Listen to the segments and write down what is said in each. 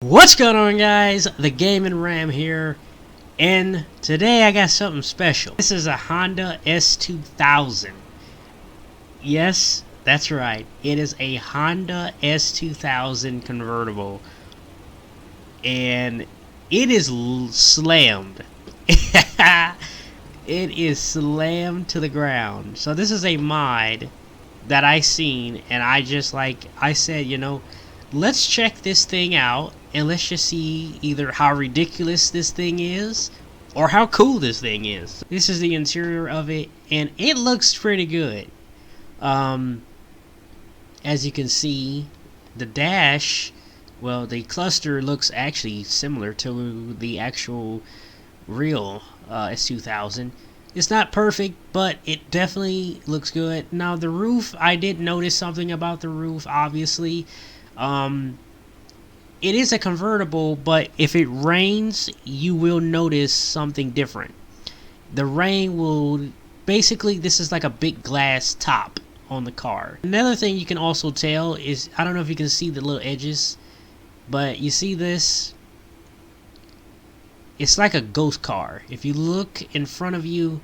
What's going on, guys? The Gaming Ram here, and today I got something special. This is a Honda S2000. Yes, that's right. It is a Honda S2000 convertible, and it is slammed. It is slammed to the ground. So this is a mod that I seen, and I said, let's check this thing out and let's just see either how ridiculous this thing is or how cool this thing is. This is the interior of it, and it looks pretty good. As you can see, the dash, well, the cluster looks actually similar to the actual real S2000. It's not perfect, but it definitely looks good. Now the roof, I did notice something about the roof, obviously. It is a convertible, but if it rains, you will notice something different. The rain will, basically, this is like a big glass top on the car. Another thing you can also tell is, I don't know if you can see the little edges, but you see this? It's like a ghost car. If you look in front of you,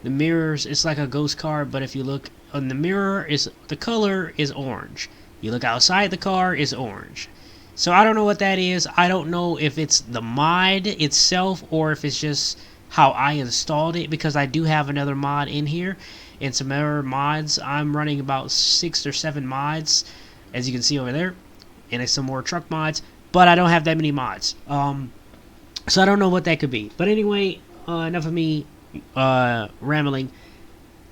the mirrors, it's like a ghost car, but if you look on the mirror, the color is orange. You look outside the car, it's orange. So I don't know what that is. I don't know if it's the mod itself or if it's just how I installed it, because I do have another mod in here and some other mods. I'm running about 6 or 7 mods, as you can see over there, and some more truck mods, but I don't have that many mods. So I don't know what that could be. But anyway, enough of me rambling.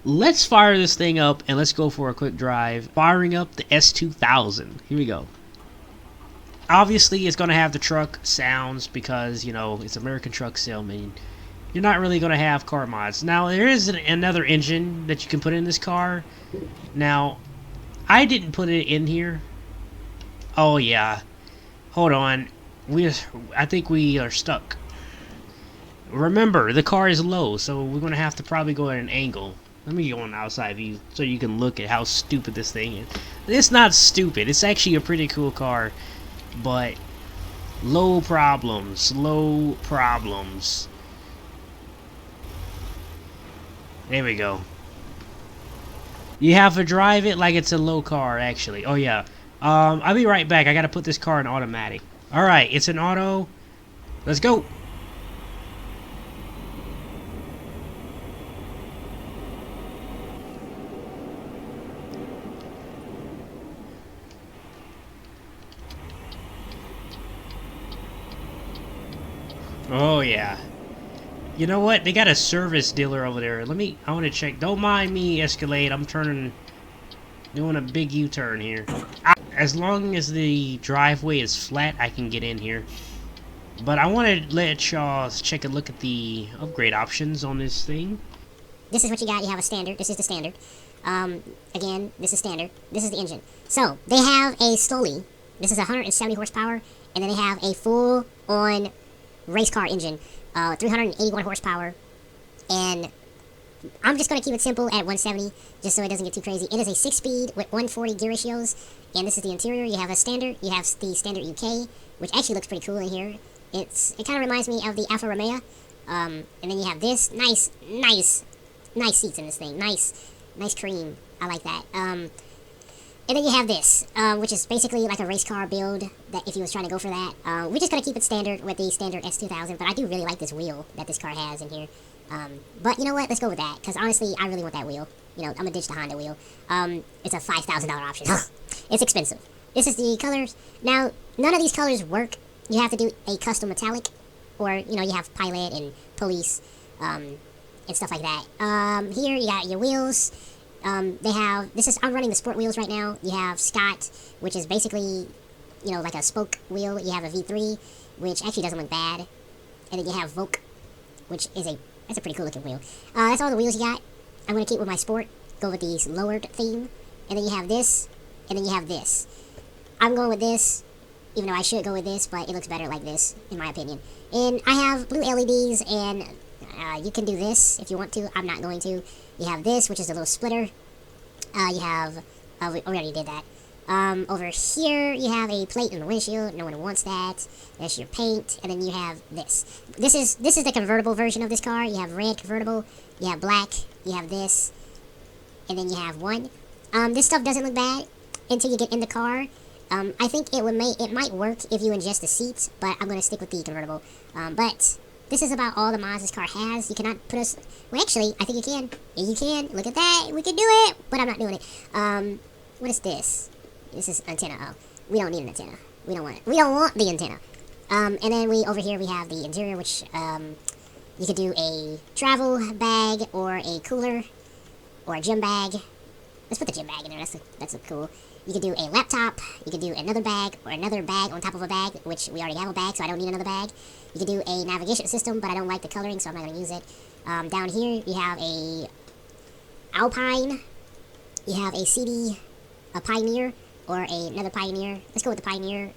Let's fire this thing up and let's go for a quick drive. Firing up the S2000. Here we go. Obviously, it's going to have the truck sounds because, it's American Truck Salesman. You're not really going to have car mods. Now, there is another engine that you can put in this car. Now, I didn't put it in here. Oh, yeah. Hold on. I think we are stuck. Remember, the car is low, so we're going to have to probably go at an angle. Let me go on the outside view so you can look at how stupid this thing is. It's not stupid. It's actually a pretty cool car. But low problems. There we go. You have to drive it like it's a low car, actually. Oh, yeah. I'll be right back. I got to put this car in automatic. Alright, it's an auto. Let's go. Oh, yeah. You know what? They got a service dealer over there. I want to check. Don't mind me, Escalade. I'm doing a big U-turn here. As long as the driveway is flat, I can get in here. But I want to let y'all take a look at the upgrade options on this thing. This is what you got. You have a standard. This is the standard. Again, this is standard. This is the engine. So, they have a Stoli. This is 170 horsepower. And then they have a full-on race car engine. 381 horsepower. And I'm just going to keep it simple at 170, just so it doesn't get too crazy. It is a 6-speed with 140 gear ratios. And this is the interior. You have a standard. You have the standard UK, which actually looks pretty cool in here. It kind of reminds me of the Alfa Romeo. And then you have this nice seats in this thing. Nice cream. I like that. And then you have this, which is basically like a race car build, that if you was trying to go for that. We're just going to keep it standard with the standard S2000, but I do really like this wheel that this car has in here. But you know what? Let's go with that, because honestly, I really want that wheel. I'm going to ditch the Honda wheel. It's a $5,000 option. It's expensive. This is the colors. Now, none of these colors work. You have to do a custom metallic, or, you have pilot and police, and stuff like that. Here, you got your wheels. I'm running the sport wheels right now. You have Scott, which is basically, like a spoke wheel. You have a V3, which actually doesn't look bad. And then you have Vogue, which is that's a pretty cool looking wheel. That's all the wheels you got. I'm going to keep with my sport, go with the lowered theme. And then you have this, and then you have this. I'm going with this, even though I should go with this, but it looks better like this, in my opinion. And I have blue LEDs, and you can do this if you want to. I'm not going to. You have this, which is a little splitter. You have... we already did that. Over here, you have a plate in the windshield. No one wants that. That's your paint, and then you have this. This is the convertible version of this car. You have red convertible, you have black, you have this, and then you have one. This stuff doesn't look bad until you get in the car. I think it might work if you adjust the seats, but I'm gonna stick with the convertible. But this is about all the mods this car has. You cannot put us. Well, actually, I think you can. Yeah, you can. Look at that. We can do it, but I'm not doing it. What is this? This is antenna. Oh, we don't need an antenna. We don't want it. We don't want the antenna. And then over here we have the interior, which you could do a travel bag or a cooler or a gym bag. Let's put the gym bag in there. That's cool. You could do a laptop. You could do another bag or another bag on top of a bag, which we already have a bag, so I don't need another bag. You could do a navigation system, but I don't like the coloring, so I'm not going to use it. Down here you have a Alpine. You have a CD, a Pioneer, or another Pioneer. Let's go with the Pioneer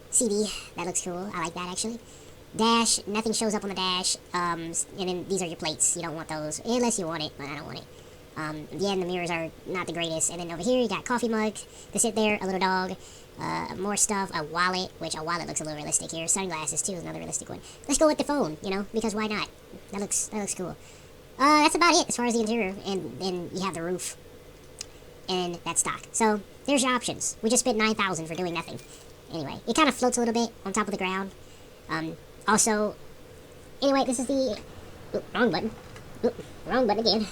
CD. That looks cool. I like that, actually. Dash. Nothing shows up on the dash. And then these are your plates. You don't want those, unless you want it, but I don't want it. Again, the mirrors are not the greatest. And then over here, you got coffee mug to sit there, a little dog, more stuff, a wallet, which a wallet looks a little realistic here. Sunglasses, too, is another realistic one. Let's go with the phone, you know, because why not? That looks cool. That's about it as far as the interior. And then you have the roof. And that's stock. So, there's your options. We just spent 9,000 for doing nothing. Anyway, it kind of floats a little bit on top of the ground. Also, anyway, this is the... Oop, wrong button. Oop, wrong button again.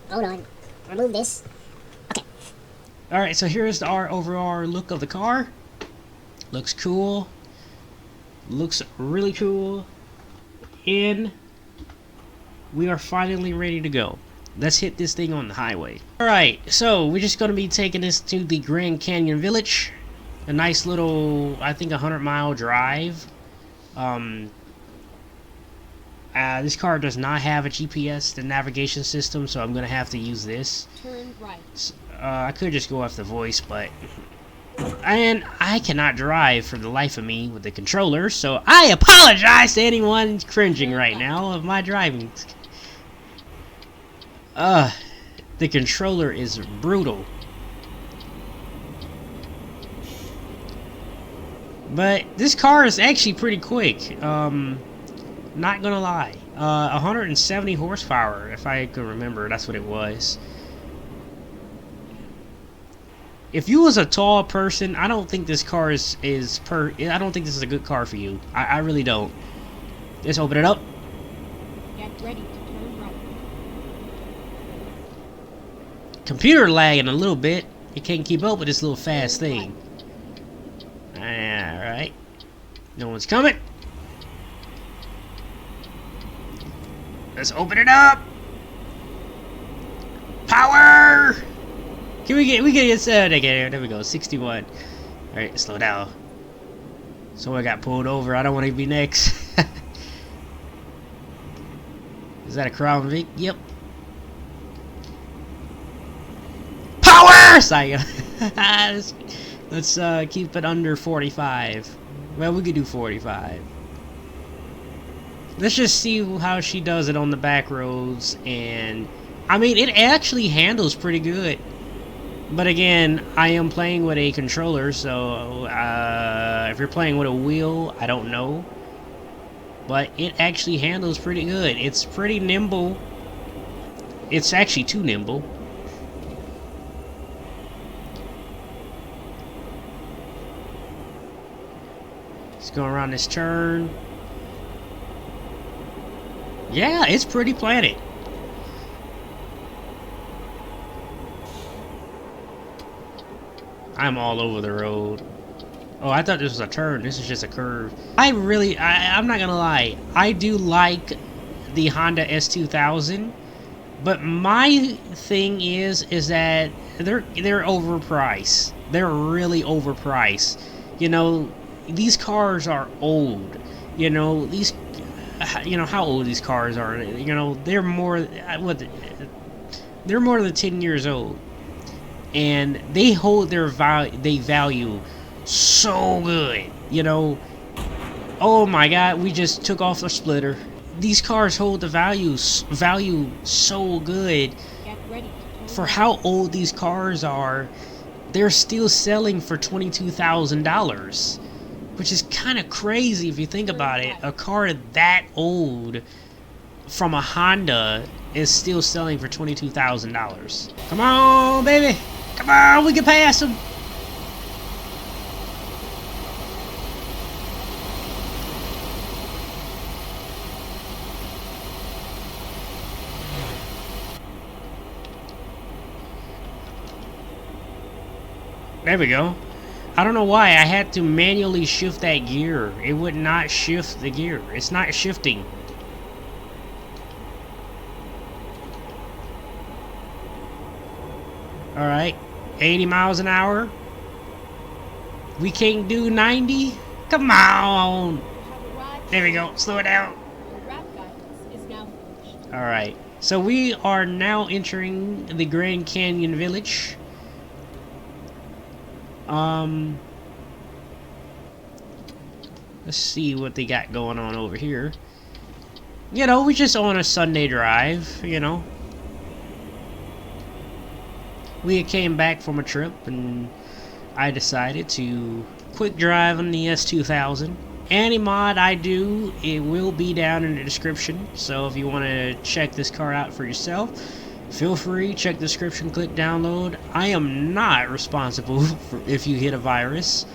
Hold on. Remove this. Okay. Alright, so here's our overall look of the car. Looks cool. Looks really cool. And we are finally ready to go. Let's hit this thing on the highway. Alright, so we're just going to be taking this to the Grand Canyon Village. A nice little, I think, 100-mile drive. This car does not have a GPS, the navigation system, so I'm going to have to use this. Turn right. I could just go off the voice, but... And I cannot drive for the life of me with the controller, so I apologize to anyone cringing right now of my driving. The controller is brutal. But this car is actually pretty quick. Not gonna lie. 170 horsepower, if I could remember, that's what it was. If you was a tall person, I don't think this car I don't think this is a good car for you. I really don't. Let's open it up. Get ready to turn right. Computer lagging a little bit. It can't keep up with this little fast thing. Alright. No one's coming. Let's open it up. Power! We get there we go, 61. Alright, slow down. Someone got pulled over. I don't want to be next. Is that a Crown Vic? Yep. Power! Let's keep it under 45. Well, we could do 45. Let's just see how she does it on the back roads. And I mean, it actually handles pretty good. But again, I am playing with a controller, so if you're playing with a wheel, I don't know. But it actually handles pretty good. It's pretty nimble. It's actually too nimble. Let's go around this turn. Yeah, it's pretty planted. I'm all over the road. Oh, I thought this was a turn. This is just a curve. I'm not gonna lie. I do like the Honda S2000, but my thing is that they're overpriced. They're really overpriced. You know, these cars are old. You know, how old these cars are. You know, they're more than 10 years old. And they hold their value so good, you know. Oh my God, we just took off the splitter. These cars hold the value so good Get ready to turn for how old these cars are. they're still selling for $22,000, which is kind of crazy if you think about it. A car that old from a Honda is still selling for $22,000. Come on, baby. Come on, we can pass them. There we go. I don't know why I had to manually shift that gear. It would not shift the gear. It's not shifting. Alright. 80 miles an hour. We can't do 90? Come on! There we go. Slow it down. Alright. So we are now entering the Grand Canyon Village. Let's see what they got going on over here. You know, we just on a Sunday drive, you know. We came back from a trip and I decided to quick drive on the S2000. Any mod I do, it will be down in the description. So if you want to check this car out for yourself, feel free, check the description, click download. I am not responsible for if you hit a virus.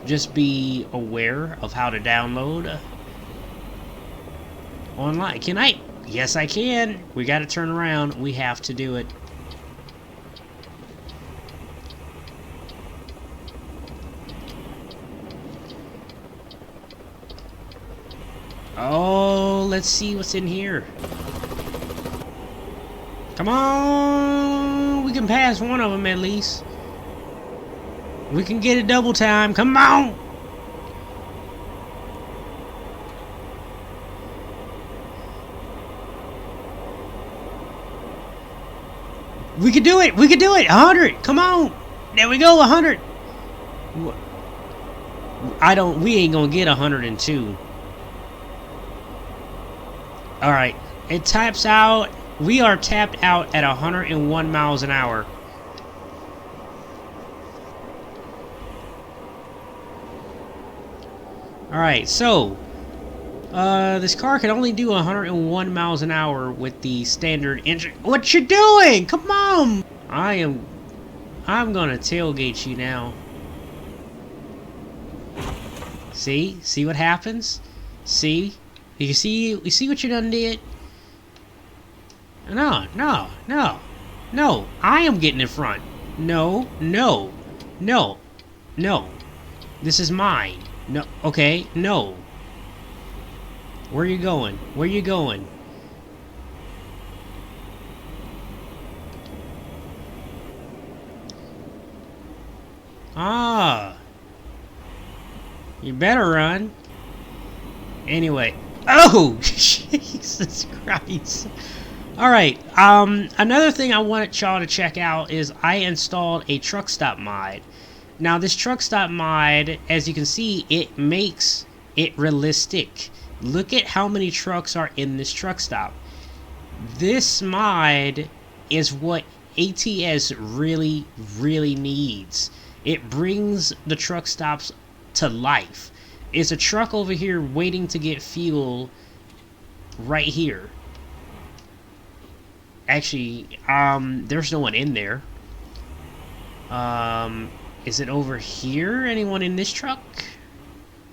Just be aware of how to download online. Can I? Yes, I can. We got to turn around. We have to do it. Oh, let's see what's in here. Come on! We can pass one of them at least. We can get it double time. Come on! We can do it! We can do it! 100! Come on! There we go, 100! We ain't gonna get 102. Alright, it taps out. We are tapped out at 101 miles an hour. Alright, so this car can only do 101 miles an hour with the standard engine. What you doing? Come on! I'm gonna tailgate you now. See? See what happens? See? You see what you done did? No. I am getting in front. No. This is mine. No. Okay. No. Where you going? Where you going? Ah. You better run. Anyway. Oh! Jesus Christ. Alright, another thing I wanted y'all to check out is I installed a truck stop mod. Now this truck stop mod, as you can see, it makes it realistic. Look at how many trucks are in this truck stop. This mod is what ATS really needs. It brings the truck stops to life. It's a truck over here waiting to get fuel right here. Actually, there's no one in there. Is it over here? Anyone in this truck?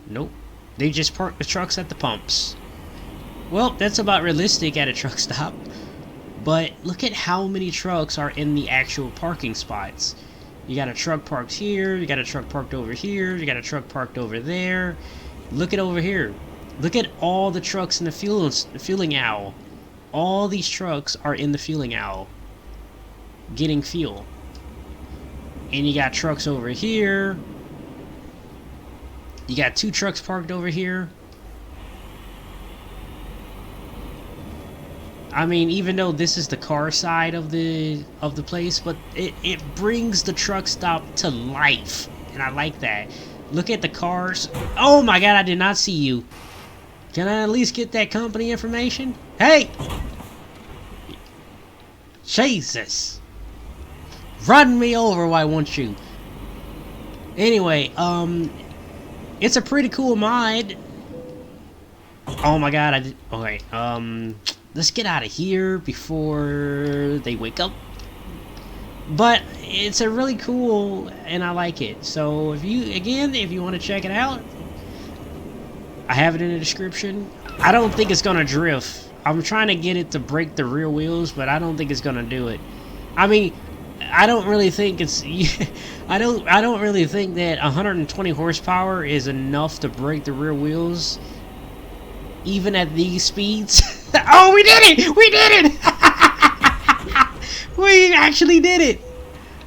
Nope. They just park the trucks at the pumps. Well, that's about realistic at a truck stop. But look at how many trucks are in the actual parking spots. You got a truck parked here, you got a truck parked over here, you got a truck parked over there. Look at over here. Look at all the trucks in the fueling owl. All these trucks are in the fueling owl getting fuel. And you got trucks over here. You got 2 trucks parked over here. I mean, even though this is the car side of the place, but it brings the truck stop to life, and I like that. Look at the cars. Oh my God, I did not see you. Can I at least get that company information? Hey! Jesus! Run me over, why won't you? Anyway, it's a pretty cool mod. Oh my god, I did. Okay, let's get out of here before they wake up. But it's a really cool, and I like it. So if you want to check it out, I have it in the description. I don't think it's gonna drift. I'm trying to get it to break the rear wheels, but I don't think it's gonna do it. I mean, I don't really think it's. I don't really think that 120 horsepower is enough to break the rear wheels, even at these speeds. Oh, we did it! We did it! We actually did it!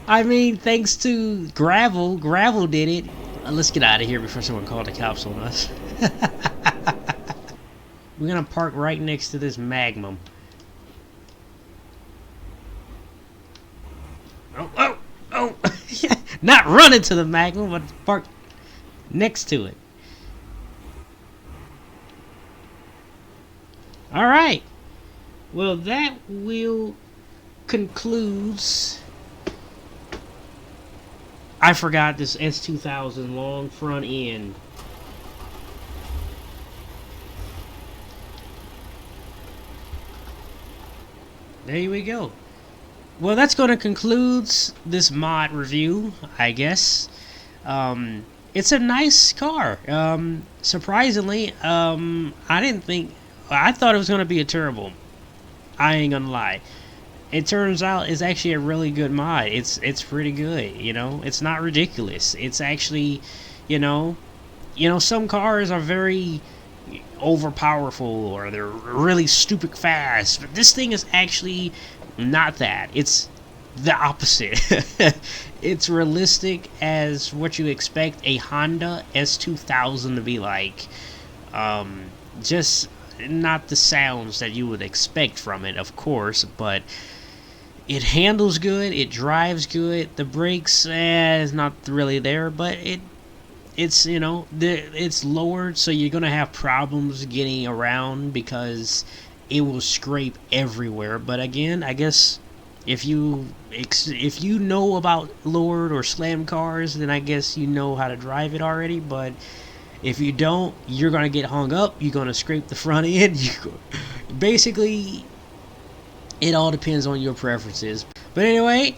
I mean, thanks to gravel. Gravel did it. Let's get out of here before someone called the cops on us. We're gonna park right next to this Magnum. Oh! Not run into the Magnum, but park next to it. Alright. Well, that will concludes. I forgot this S2000 long front end. There we go. Well, that's going to conclude this mod review, I guess. It's a nice car. Surprisingly, I thought it was going to be a turbo. I ain't gonna lie. It turns out it's actually a really good mod. It's pretty good, you know. It's not ridiculous. It's actually, you know, some cars are very overpowerful or they're really stupid fast, but this thing is actually not that. It's the opposite. It's realistic as what you expect a Honda S2000 to be like. Just not the sounds that you would expect from it, of course, but it handles good, it drives good. The brakes, is not really there, but it's you know, it's lowered, so you're gonna have problems getting around because it will scrape everywhere. But again, I guess if you know about lowered or slam cars, then I guess you know how to drive it already. But if you don't, you're gonna get hung up. You're gonna scrape the front end. Basically, it all depends on your preferences. But anyway,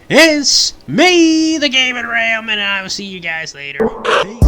it's me, the Gaming Ram, and I will see you guys later. Peace.